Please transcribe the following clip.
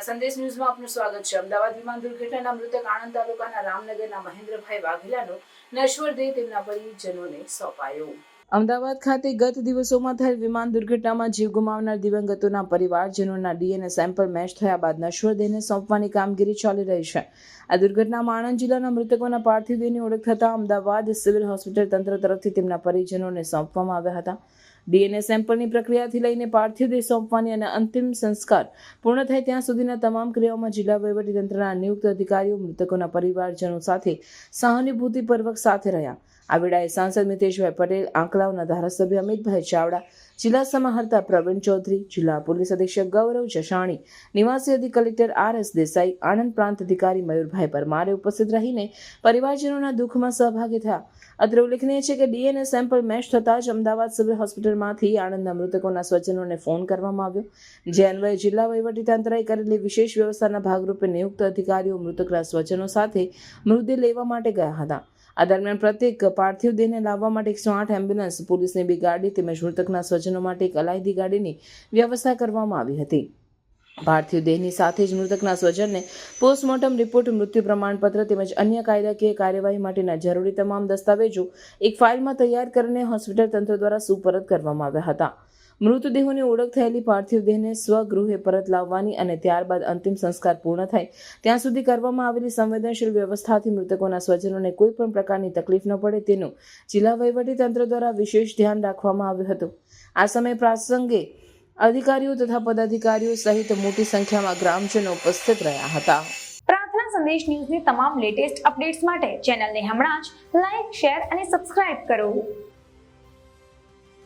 સંદેશ ન્યૂઝમાં આપનું સ્વાગત છે। અમદાવાદ વિમાન દુર્ઘટનાના મૃતક આણંદ તાલુકાના રામનગરના મહેન્દ્રભાઈ વાઘેલાનો નશ્વર દેહ તેમના પરિજનોને સોંપાયો। અમદાવાદ ખાતે ગત દિવસોમાં થયેલ વિમાન દુર્ઘટનામાં જીવ ગુમાવનાર દિવંગતોના પરિવારજનોના ડીએનએ સેમ્પલ મેચ થયા બાદ નશ્વર દેહને સોંપવાની કામગીરી ચાલી રહી છે। આ દુર્ઘટનામાં આણંદ જિલ્લાના મૃતકોના પાર્થિવ દેહની ઓળખ થતાં અમદાવાદ સિવિલ હોસ્પિટલ તંત્ર તરફથી તેમના પરિજનોને સોંપવામાં આવ્યા હતા। ડીએનએ સેમ્પલની પ્રક્રિયાથી લઈને પાર્થિવ દેહ સોંપવાની અને અંતિમ સંસ્કાર પૂર્ણ થાય ત્યાં સુધીના તમામ ક્રિયાઓમાં જિલ્લા વહીવટીતંત્રના નિયુક્ત અધિકારીઓ મૃતકોના પરિવારજનો સાથે સહાનુભૂતિપૂર્વક સાથે રહ્યા। આ વેળાએ સાંસદ મિતેશભાઈ પટેલ, આંકલાવના ધારાસભ્ય અમિતભાઈ ચાવડા, જિલ્લા સમાહર્તા પ્રવીણ ચૌધરી, જિલ્લા પોલીસ અધિક્ષક ગૌરવ જસાણી, નિવાસી અધિક કલેક્ટર આર.એસ. દેસાઈ, આણંદ પ્રાંત અધિકારી મયુરભાઈ પરમારે ઉપસ્થિત રહીને પરિવારજનોના દુઃખમાં સહભાગી થયા। અત્રે ઉલ્લેખનીય છે કે ડીએનએ સેમ્પલ મેચ થતાં જ અમદાવાદ સિવિલ હોસ્પિટલમાંથી આણંદના મૃતકોના સ્વજનોને ફોન કરવામાં આવ્યો। જે અન્વયે જિલ્લા વહીવટીતંત્રએ કરેલી વિશેષ વ્યવસ્થાના ભાગરૂપે નિયુક્ત અધિકારીઓ મૃતકના સ્વજનો સાથે મૃતદેહ લેવા માટે ગયા હતા। આ દરમિયાન પ્રત્યેક પાર્થિવ દેહને લાવવા માટે 108 એમ્બ્યુલન્સ, પોલીસની 2 ગાડી તેમજ મૃતકના સ્વજનો માટે એક અલાયદી ગાડીની વ્યવસ્થા કરવામાં આવી હતી। પાર્થિવ દેહની સાથે જ મૃતકના સ્વજનને પોસ્ટમોર્ટમ રિપોર્ટ, મૃત્યુ પ્રમાણપત્ર તેમજ અન્ય કાયદાકીય કાર્યવાહી માટેના જરૂરી તમામ દસ્તાવેજો એક ફાઇલમાં તૈયાર કરીને હોસ્પિટલ તંત્ર દ્વારા સુપરત કરવામાં આવ્યા હતા। મૃતદેહોની ઓળખ થયેલી પાર્થિવ દેહને સ્વગૃહે પરત લાવવાની અને ત્યારબાદ અંતિમ સંસ્કાર પૂર્ણ થાય ત્યાં સુધી કરવામાં આવેલી સંવેદનશીલ વ્યવસ્થાથી મૃતકોના સ્વજનોને કોઈ પણ પ્રકારની તકલીફ ન પડે તેનું જિલ્લા વહીવટીતંત્ર દ્વારા વિશેષ ધ્યાન રાખવામાં આવ્યું હતું। આ સમયે પ્રાસંગે અધિકારીઓ તથા પદાધિકારીઓ સહિત મોટી સંખ્યામાં ગ્રામજનો ઉપસ્થિત રહ્યા હતા। પ્રાર્થના સંદેશ ન્યૂઝની તમામ લેટેસ્ટ અપડેટ્સ માટે ચેનલને હમણાં જ લાઈક, શેર અને સબસ્ક્રાઇબ કરો।